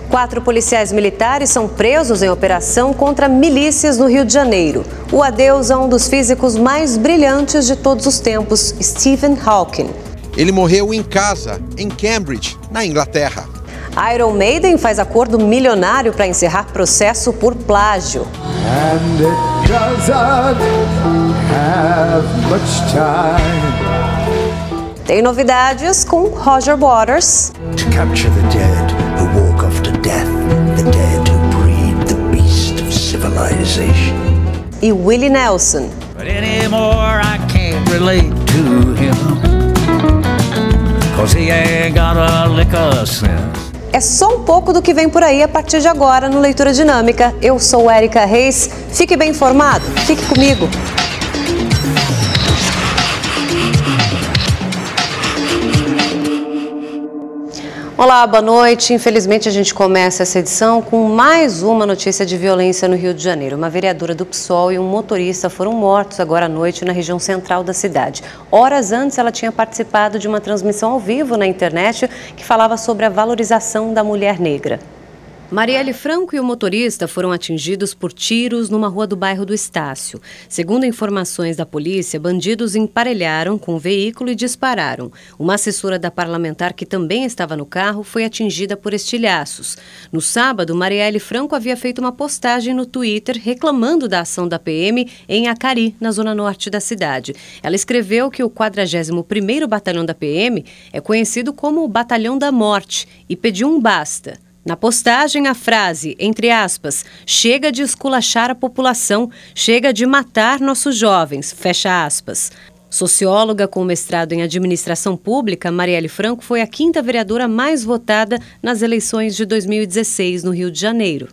4 policiais militares são presos em operação contra milícias no Rio de Janeiro. O adeus a um dos físicos mais brilhantes de todos os tempos, Stephen Hawking. Ele morreu em casa, em Cambridge, na Inglaterra. Iron Maiden faz acordo milionário para encerrar processo por plágio. And it doesn't have much time. Tem novidades com Roger Waters. To capture the dead who walk after death, the dead who breed the beast of civilization. E Willie Nelson. But anymore I can't relate to him, 'cause he ain't got a lick of sense. É só um pouco do que vem por aí a partir de agora no Leitura Dinâmica. Eu sou Érica Reis. Fique bem informado. Fique comigo. Olá, boa noite. Infelizmente, a gente começa essa edição com mais uma notícia de violência no Rio de Janeiro. Uma vereadora do PSOL e um motorista foram mortos agora à noite na região central da cidade. Horas antes, ela tinha participado de uma transmissão ao vivo na internet que falava sobre a valorização da mulher negra. Marielle Franco e o motorista foram atingidos por tiros numa rua do bairro do Estácio. Segundo informações da polícia, bandidos emparelharam com o veículo e dispararam. Uma assessora da parlamentar, que também estava no carro, foi atingida por estilhaços. No sábado, Marielle Franco havia feito uma postagem no Twitter reclamando da ação da PM em Acari, na zona norte da cidade. Ela escreveu que o 41º Batalhão da PM é conhecido como o Batalhão da Morte e pediu um basta. Na postagem, a frase, entre aspas, chega de esculachar a população, chega de matar nossos jovens, fecha aspas. Socióloga com mestrado em administração pública, Marielle Franco foi a 5ª vereadora mais votada nas eleições de 2016 no Rio de Janeiro.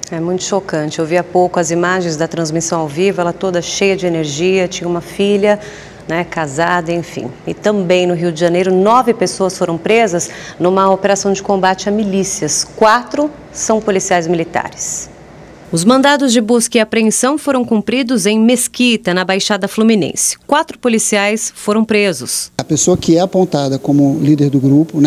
É muito chocante. Eu vi há pouco as imagens da transmissão ao vivo, ela toda cheia de energia, tinha uma filha, casada, enfim. E também no Rio de Janeiro, 9 pessoas foram presas numa operação de combate a milícias. 4 são policiais militares. Os mandados de busca e apreensão foram cumpridos em Mesquita, na Baixada Fluminense. 4 policiais foram presos. A pessoa que é apontada como líder do grupo,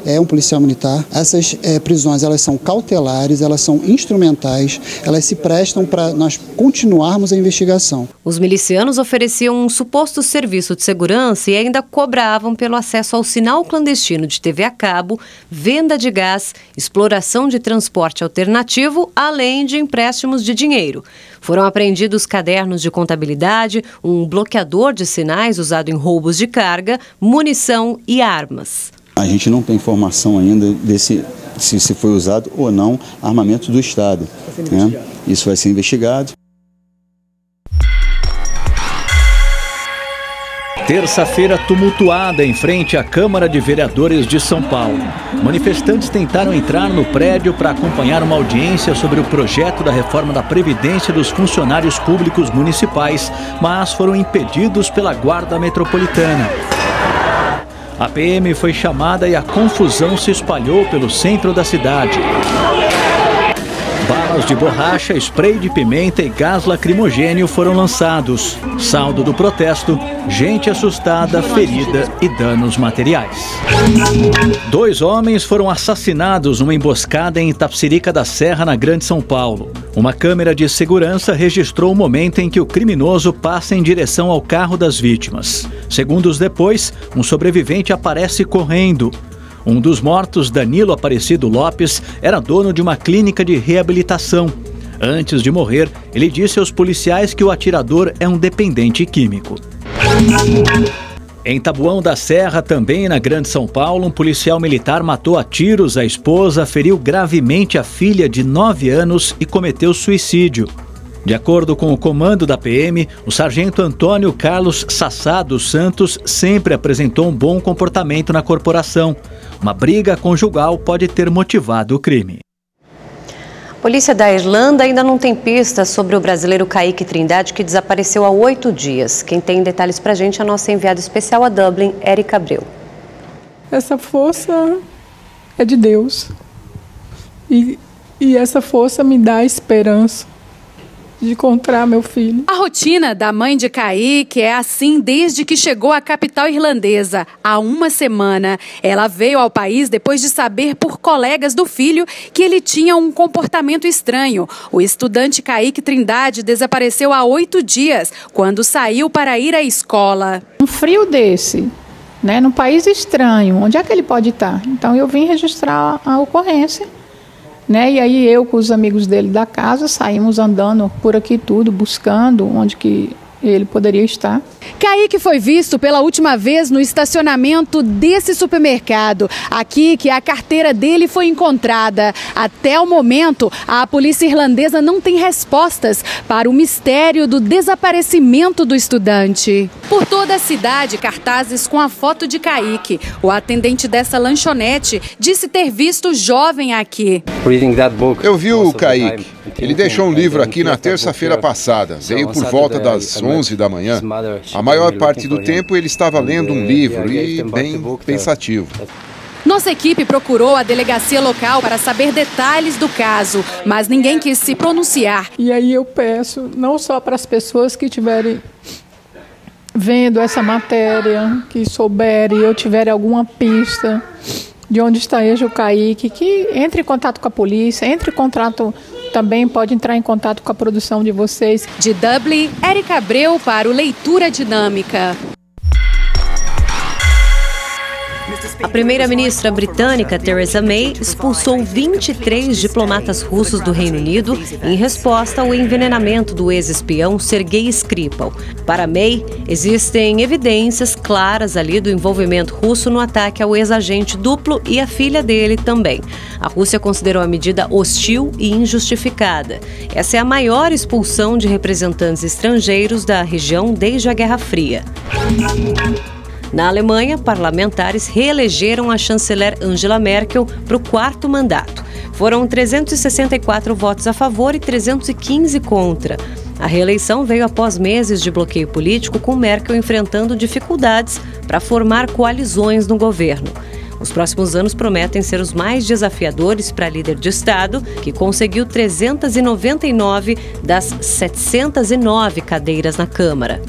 é um policial militar. Essas prisões, elas são cautelares, elas são instrumentais, elas se prestam para nós continuarmos a investigação. Os milicianos ofereciam um suposto serviço de segurança e ainda cobravam pelo acesso ao sinal clandestino de TV a cabo, venda de gás, exploração de transporte alternativo, além de empréstimos de dinheiro. Foram apreendidos cadernos de contabilidade, um bloqueador de sinais usado em roubos de carga, munição e armas. A gente não tem informação ainda se foi usado ou não armamento do Estado. Isso vai ser investigado. Terça-feira tumultuada em frente à Câmara de Vereadores de São Paulo. Manifestantes tentaram entrar no prédio para acompanhar uma audiência sobre o projeto da reforma da Previdência dos funcionários públicos municipais, mas foram impedidos pela Guarda Metropolitana. A PM foi chamada e a confusão se espalhou pelo centro da cidade. Balas de borracha, spray de pimenta e gás lacrimogênio foram lançados. Saldo do protesto, gente assustada, ferida e danos materiais. 2 homens foram assassinados numa emboscada em Itapecerica da Serra, na Grande São Paulo. Uma câmera de segurança registrou o momento em que o criminoso passa em direção ao carro das vítimas. Segundos depois, um sobrevivente aparece correndo. Um dos mortos, Danilo Aparecido Lopes, era dono de uma clínica de reabilitação. Antes de morrer, ele disse aos policiais que o atirador é um dependente químico. Em Taboão da Serra, também na Grande São Paulo, um policial militar matou a tiros a esposa, feriu gravemente a filha de 9 anos e cometeu suicídio. De acordo com o comando da PM, o sargento Antônio Carlos Sassá dos Santos sempre apresentou um bom comportamento na corporação. Uma briga conjugal pode ter motivado o crime. A polícia da Irlanda ainda não tem pistas sobre o brasileiro Kaique Trindade, que desapareceu há 8 dias. Quem tem detalhes pra gente é a nossa enviada especial a Dublin, Érica Abreu. Essa força é de Deus. E essa força me dá esperança. de encontrar meu filho. A rotina da mãe de Kaique é assim desde que chegou à capital irlandesa, há uma semana. Ela veio ao país depois de saber por colegas do filho que ele tinha um comportamento estranho. O estudante Kaique Trindade desapareceu há 8 dias, quando saiu para ir à escola. Um frio desse, né, num país estranho, onde é que ele pode estar? Então eu vim registrar a ocorrência. Né? E aí eu com os amigos dele da casa saímos andando por aqui tudo, buscando onde que ele poderia estar. Kaique foi visto pela última vez no estacionamento desse supermercado. Aqui que a carteira dele foi encontrada. Até o momento, a polícia irlandesa não tem respostas para o mistério do desaparecimento do estudante. Por toda a cidade, cartazes com a foto de Kaique. O atendente dessa lanchonete disse ter visto o jovem aqui. Eu vi o Kaique. Ele deixou um livro aqui na terça-feira passada. Veio por volta das 11 da manhã. A maior parte do tempo ele estava lendo um livro e bem pensativo. Nossa equipe procurou a delegacia local para saber detalhes do caso, mas ninguém quis se pronunciar. E aí eu peço, não só para as pessoas que estiverem vendo essa matéria, que souberem ou tiverem alguma pista de onde está o Kaique, que entre em contato com a polícia, entre em contato, também pode entrar em contato com a produção de vocês. De Dublin, Érica Abreu para o Leitura Dinâmica. A primeira-ministra britânica Theresa May expulsou 23 diplomatas russos do Reino Unido em resposta ao envenenamento do ex-espião Sergei Skripal. Para May, existem evidências claras ali do envolvimento russo no ataque ao ex-agente duplo e a filha dele também. A Rússia considerou a medida hostil e injustificada. Essa é a maior expulsão de representantes estrangeiros da região desde a Guerra Fria. Na Alemanha, parlamentares reelegeram a chanceler Angela Merkel para o 4º mandato. Foram 364 votos a favor e 315 contra. A reeleição veio após meses de bloqueio político, com Merkel enfrentando dificuldades para formar coalizões no governo. Os próximos anos prometem ser os mais desafiadores para a líder de Estado, que conseguiu 399 das 709 cadeiras na Câmara.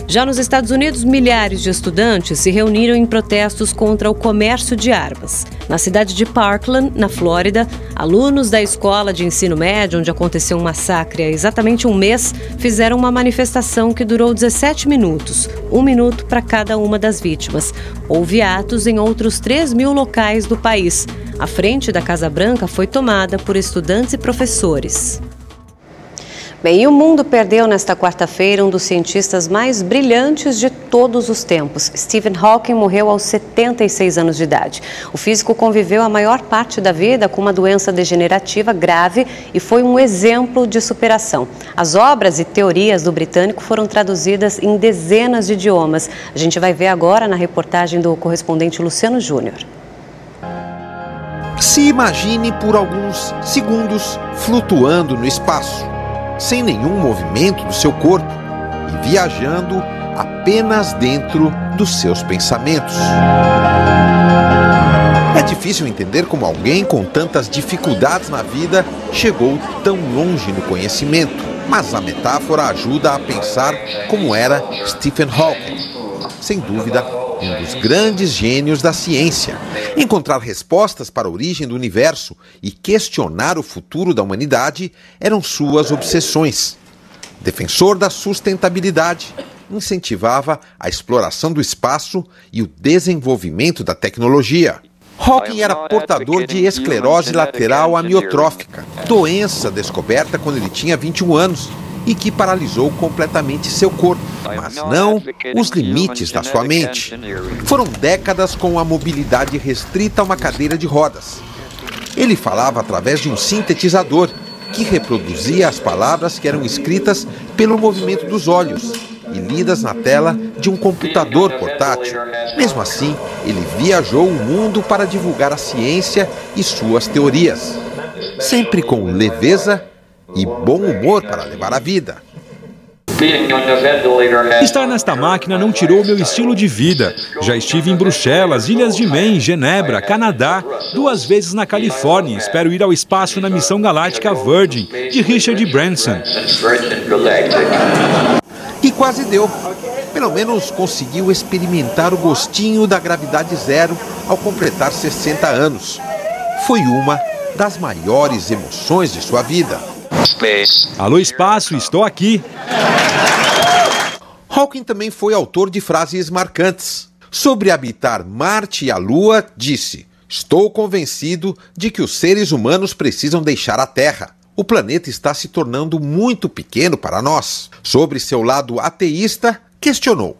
Já nos Estados Unidos, milhares de estudantes se reuniram em protestos contra o comércio de armas. Na cidade de Parkland, na Flórida, alunos da escola de ensino médio, onde aconteceu um massacre há exatamente um mês, fizeram uma manifestação que durou 17 minutos, 1 minuto para cada uma das vítimas. Houve atos em outros 3.000 locais do país. A frente da Casa Branca foi tomada por estudantes e professores. Bem, e o mundo perdeu nesta quarta-feira um dos cientistas mais brilhantes de todos os tempos. Stephen Hawking morreu aos 76 anos de idade. O físico conviveu a maior parte da vida com uma doença degenerativa grave e foi um exemplo de superação. As obras e teorias do britânico foram traduzidas em dezenas de idiomas. A gente vai ver agora na reportagem do correspondente Luciano Júnior. Se imagine por alguns segundos flutuando no espaço, sem nenhum movimento do seu corpo e viajando apenas dentro dos seus pensamentos. É difícil entender como alguém com tantas dificuldades na vida chegou tão longe no conhecimento, mas a metáfora ajuda a pensar como era Stephen Hawking. Sem dúvida, um dos grandes gênios da ciência. Encontrar respostas para a origem do universo e questionar o futuro da humanidade eram suas obsessões. Defensor da sustentabilidade, incentivava a exploração do espaço e o desenvolvimento da tecnologia. Hawking era portador de esclerose lateral amiotrófica, doença descoberta quando ele tinha 21 anos e que paralisou completamente seu corpo, mas não os limites da sua mente. Foram décadas com a mobilidade restrita a uma cadeira de rodas. Ele falava através de um sintetizador que reproduzia as palavras que eram escritas pelo movimento dos olhos e lidas na tela de um computador portátil. Mesmo assim, ele viajou o mundo para divulgar a ciência e suas teorias, sempre com leveza e bom humor para levar a vida. Estar nesta máquina não tirou meu estilo de vida. Já estive em Bruxelas, Ilhas de Man, Genebra, Canadá, 2 vezes na Califórnia. Espero ir ao espaço na missão galáctica Virgin, de Richard Branson. E quase deu. Pelo menos conseguiu experimentar o gostinho da gravidade zero ao completar 60 anos. Foi uma das maiores emoções de sua vida. Alô, espaço, estou aqui. Hawking também foi autor de frases marcantes. Sobre habitar Marte e a Lua, disse: "Estou convencido de que os seres humanos precisam deixar a Terra. O planeta está se tornando muito pequeno para nós." Sobre seu lado ateísta, questionou: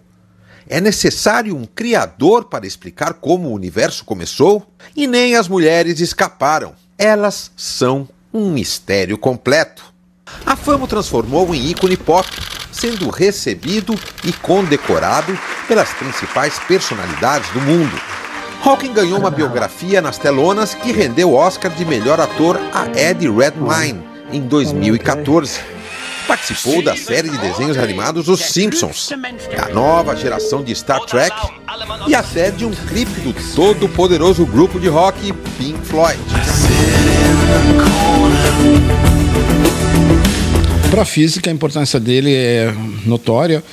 "É necessário um criador para explicar como o universo começou? E nem as mulheres escaparam. Elas são um mistério completo." A fama o transformou em ícone pop, sendo recebido e condecorado pelas principais personalidades do mundo. Hawking ganhou uma biografia nas telonas que rendeu o Oscar de melhor ator a Eddie Redmayne em 2014. Participou da série de desenhos animados Os Simpsons, da nova geração de Star Trek e até de um clipe do todo-poderoso grupo de rock Pink Floyd. Para a física, a importância dele é notória,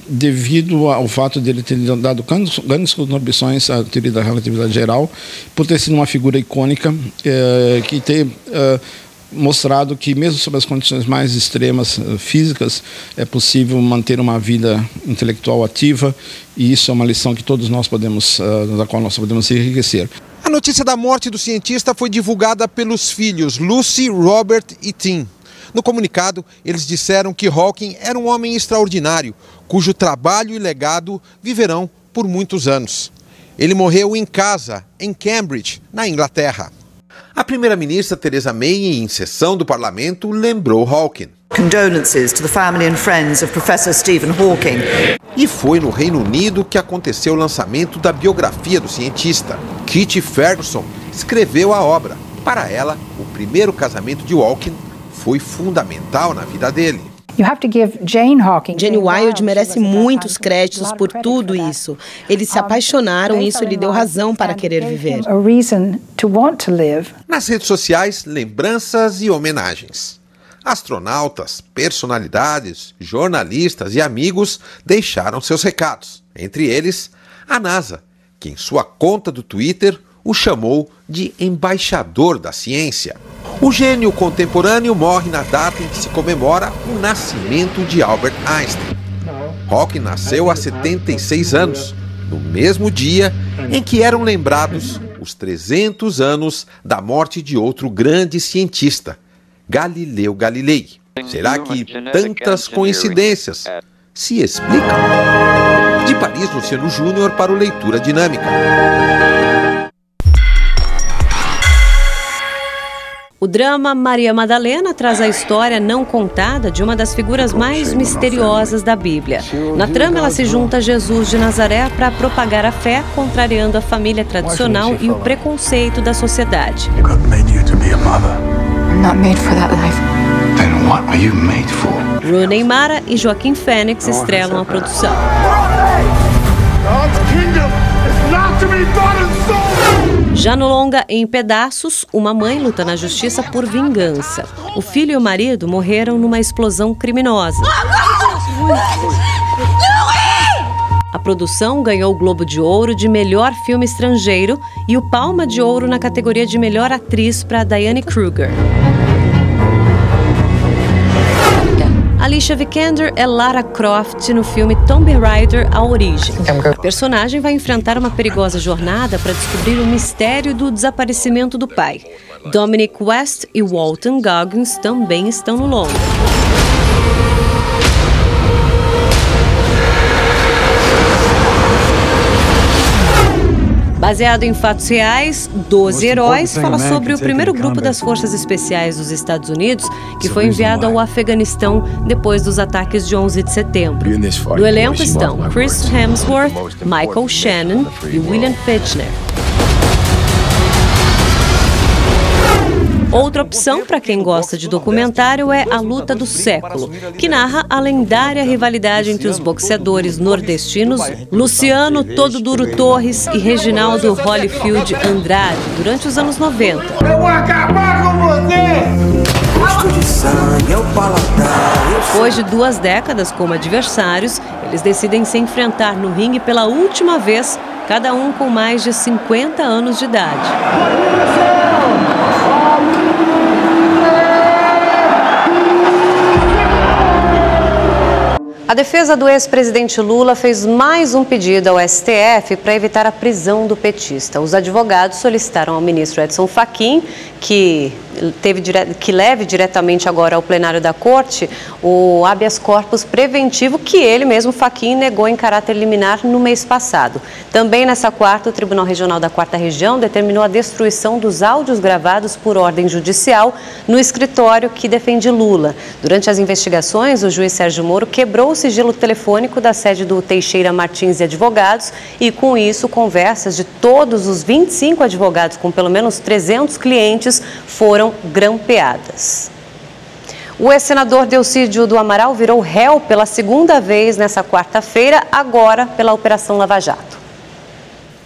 devido ao fato de ele ter dado grandes contribuições à teoria da relatividade geral, por ter sido uma figura icônica, que tem mostrado que, mesmo sob as condições mais extremas físicas, é possível manter uma vida intelectual ativa, e isso é uma lição que todos nós da qual nós podemos se enriquecer. A notícia da morte do cientista foi divulgada pelos filhos Lucy, Robert e Tim. No comunicado, eles disseram que Hawking era um homem extraordinário, cujo trabalho e legado viverão por muitos anos. Ele morreu em casa, em Cambridge, na Inglaterra. A primeira-ministra Theresa May, em sessão do parlamento, lembrou Hawking. Condolences to the family and friends of Professor Stephen Hawking. E foi no Reino Unido que aconteceu o lançamento da biografia do cientista. Kitty Ferguson escreveu a obra. Para ela, o primeiro casamento de Hawking foi fundamental na vida dele. Jane Wilde merece muitos créditos por tudo isso. Eles se apaixonaram e isso lhe deu razão para querer viver. Nas redes sociais, lembranças e homenagens. Astronautas, personalidades, jornalistas e amigos deixaram seus recados. Entre eles, a NASA, que em sua conta do Twitter o chamou de embaixador da ciência. O gênio contemporâneo morre na data em que se comemora o nascimento de Albert Einstein. Hawking nasceu há 76 anos, no mesmo dia em que eram lembrados os 300 anos da morte de outro grande cientista, Galileu Galilei. Será que tantas coincidências se explicam? De Paris, Luciano Júnior para o Leitura Dinâmica. O drama Maria Madalena traz a história não contada de uma das figuras mais misteriosas da Bíblia. Na trama, ela se junta a Jesus de Nazaré para propagar a fé, contrariando a família tradicional e o preconceito da sociedade. Rooney Mara e Joaquim Fênix estrelam a produção. Já no longa Em Pedaços, uma mãe luta na justiça por vingança. O filho e o marido morreram numa explosão criminosa. A produção ganhou o Globo de Ouro de melhor filme estrangeiro e o Palma de Ouro na categoria de melhor atriz para Diane Kruger. Alicia Vikander é Lara Croft no filme Tomb Raider: A Origem. A personagem vai enfrentar uma perigosa jornada para descobrir o mistério do desaparecimento do pai. Dominic West e Walton Goggins também estão no longa. Baseado em fatos reais, 12 Heróis fala sobre o primeiro grupo das Forças Especiais dos Estados Unidos que foi enviado ao Afeganistão depois dos ataques de 11 de setembro. No elenco estão Chris Hemsworth, Michael Shannon e William Fichtner. Outra opção para quem gosta de documentário é A Luta do Século, que narra a lendária rivalidade entre os boxeadores nordestinos Luciano Todo Duro Torres e Reginaldo Holyfield Andrade durante os anos 90. Eu vou acabar com você! Gosto de sangue é o paladar. Depois de 2 décadas como adversários, eles decidem se enfrentar no ringue pela última vez, cada um com mais de 50 anos de idade. A defesa do ex-presidente Lula fez mais um pedido ao STF para evitar a prisão do petista. Os advogados solicitaram ao ministro Edson Fachin que leve diretamente agora ao plenário da Corte o habeas corpus preventivo que ele mesmo, Fachin, negou em caráter liminar no mês passado. Também nessa quarta, o Tribunal Regional da 4ª Região determinou a destruição dos áudios gravados por ordem judicial no escritório que defende Lula. Durante as investigações, o juiz Sérgio Moro quebrou o sigilo telefônico da sede do Teixeira Martins e Advogados e, com isso, conversas de todos os 25 advogados com pelo menos 300 clientes foram grampeadas. O ex-senador Delcídio do Amaral virou réu pela 2ª vez nessa quarta-feira, agora pela Operação Lava Jato.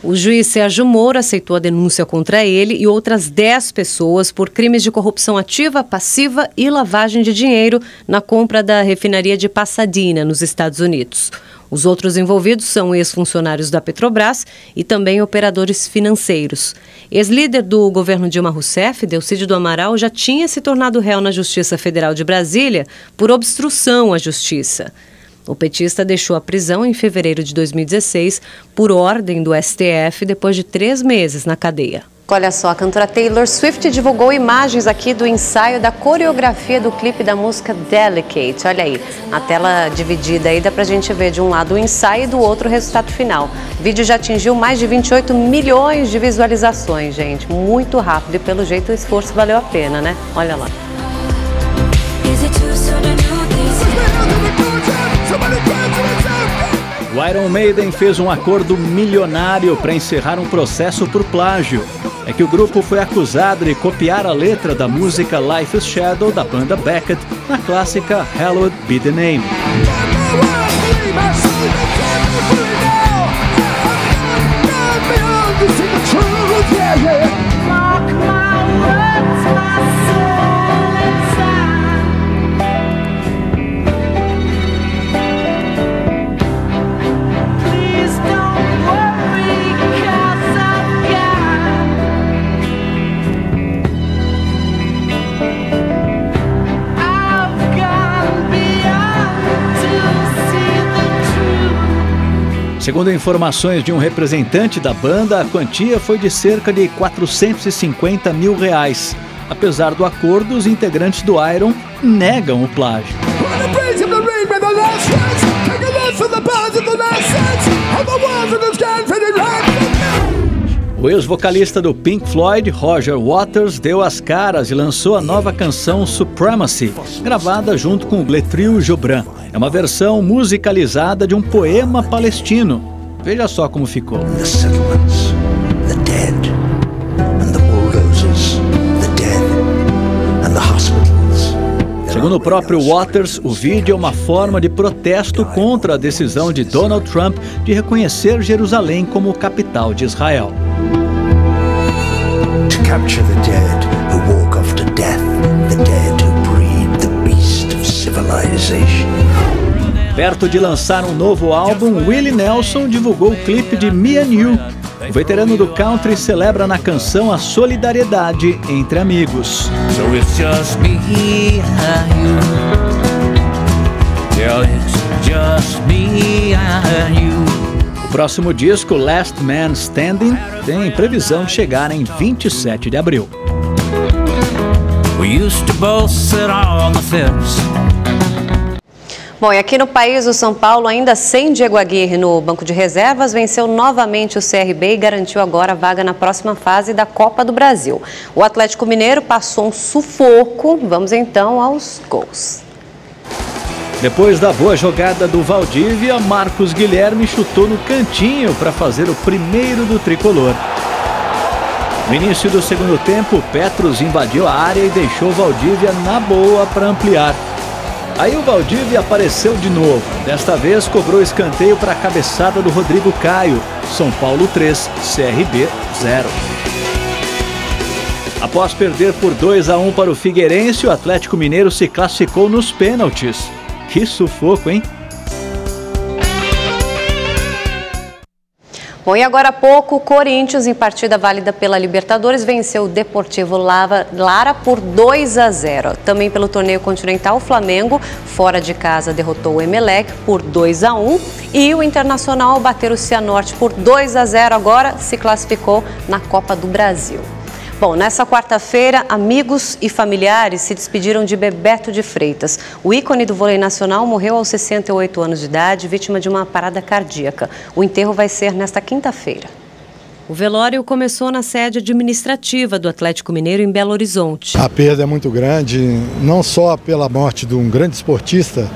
O juiz Sérgio Moro aceitou a denúncia contra ele e outras 10 pessoas por crimes de corrupção ativa, passiva e lavagem de dinheiro na compra da refinaria de Pasadena, nos Estados Unidos. Os outros envolvidos são ex-funcionários da Petrobras e também operadores financeiros. Ex-líder do governo Dilma Rousseff, Delcídio do Amaral, já tinha se tornado réu na Justiça Federal de Brasília por obstrução à justiça. O petista deixou a prisão em fevereiro de 2016 por ordem do STF depois de 3 meses na cadeia. Olha só, a cantora Taylor Swift divulgou imagens aqui do ensaio da coreografia do clipe da música Delicate. Olha aí, na tela dividida aí dá pra gente ver de um lado o ensaio e do outro o resultado final. O vídeo já atingiu mais de 28 milhões de visualizações, gente. Muito rápido e pelo jeito o esforço valeu a pena, né? Olha lá. O Iron Maiden fez um acordo milionário para encerrar um processo por plágio. É que o grupo foi acusado de copiar a letra da música Life is Shadow da banda Beckett na clássica Hallowed Be the Name. Segundo informações de um representante da banda, a quantia foi de cerca de R$450 mil. Apesar do acordo, os integrantes do Iron negam o plágio. O ex-vocalista do Pink Floyd, Roger Waters, deu as caras e lançou a nova canção Supremacy, gravada junto com o Gletrio Gibran. É uma versão musicalizada de um poema palestino. Veja só como ficou. The settlements, the dead, and the bulldozers, the dead, and the hospitals. Segundo o próprio Waters, o vídeo é uma forma de protesto contra a decisão de Donald Trump de reconhecer Jerusalém como capital de Israel. To capture the dead who walk after death, the dead who breed the beast of civilization. Perto de lançar um novo álbum, Willie Nelson divulgou o clipe de Me and You. O veterano do country celebra na canção a solidariedade entre amigos. So it's just me and you. Yeah, it's just me and you. O próximo disco, Last Man Standing, tem previsão de chegar em 27 de abril. We used to both sit on the fence. Bom, e aqui no país, o São Paulo, ainda sem Diego Aguirre no banco de reservas, venceu novamente o CRB e garantiu agora a vaga na próxima fase da Copa do Brasil. O Atlético Mineiro passou um sufoco. Vamos então aos gols. Depois da boa jogada do Valdívia, Marcos Guilherme chutou no cantinho para fazer o primeiro do tricolor. No início do segundo tempo, Petrus invadiu a área e deixou Valdívia na boa para ampliar. Aí o Valdívia apareceu de novo. Desta vez cobrou escanteio para a cabeçada do Rodrigo Caio. São Paulo 3, CRB 0. Após perder por 2-1 para o Figueirense, o Atlético Mineiro se classificou nos pênaltis. Que sufoco, hein? Bom, e agora há pouco, o Corinthians, em partida válida pela Libertadores, venceu o Deportivo Lara por 2-0. Também pelo torneio continental, o Flamengo, fora de casa, derrotou o Emelec por 2-1. E o Internacional bateu o Cianorte por 2-0, agora se classificou na Copa do Brasil. Bom, nessa quarta-feira, amigos e familiares se despediram de Bebeto de Freitas. O ícone do vôlei nacional morreu aos 68 anos de idade, vítima de uma parada cardíaca. O enterro vai ser nesta quinta-feira. O velório começou na sede administrativa do Atlético Mineiro em Belo Horizonte. A perda é muito grande, não só pela morte de um grande esportista,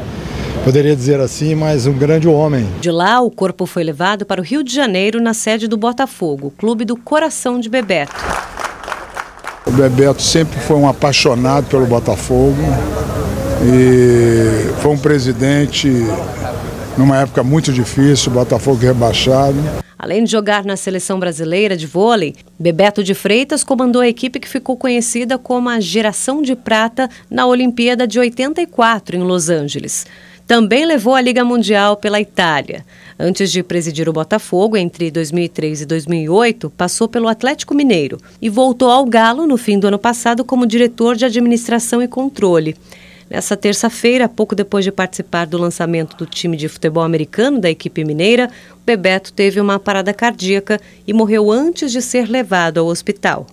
poderia dizer assim, mas um grande homem. De lá, o corpo foi levado para o Rio de Janeiro, na sede do Botafogo, clube do coração de Bebeto. O Bebeto sempre foi um apaixonado pelo Botafogo e foi um presidente numa época muito difícil, o Botafogo rebaixado. Além de jogar na seleção brasileira de vôlei, Bebeto de Freitas comandou a equipe que ficou conhecida como a Geração de Prata na Olimpíada de 84 em Los Angeles. Também levou a Liga Mundial pela Itália. Antes de presidir o Botafogo, entre 2003 e 2008, passou pelo Atlético Mineiro e voltou ao Galo no fim do ano passado como diretor de administração e controle. Nessa terça-feira, pouco depois de participar do lançamento do time de futebol americano da equipe mineira, o Bebeto teve uma parada cardíaca e morreu antes de ser levado ao hospital.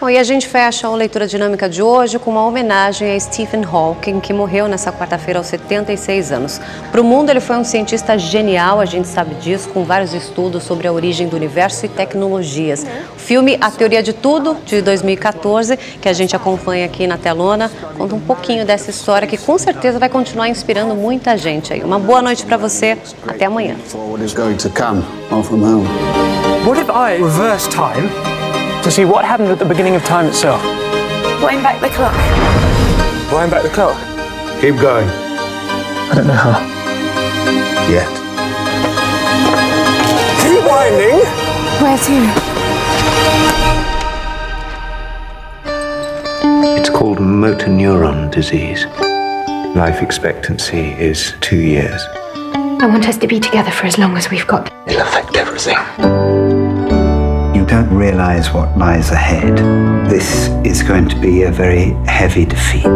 Bom, e a gente fecha a leitura dinâmica de hoje com uma homenagem a Stephen Hawking, que morreu nessa quarta-feira aos 76 anos. Para o mundo, ele foi um cientista genial, a gente sabe disso, com vários estudos sobre a origem do universo e tecnologias. O filme A Teoria de Tudo, de 2014, que a gente acompanha aqui na telona, conta um pouquinho dessa história que com certeza vai continuar inspirando muita gente aí. Uma boa noite para você, até amanhã. What if I reverse time to see what happened at the beginning of time itself? Wind back the clock. Wind back the clock? Keep going. I don't know how. Yet. Keep winding! Where to? It's called motor neuron disease. Life expectancy is 2 years. I want us to be together for as long as we've got. It'll affect everything. You don't realize what lies ahead. This is going to be a very heavy defeat.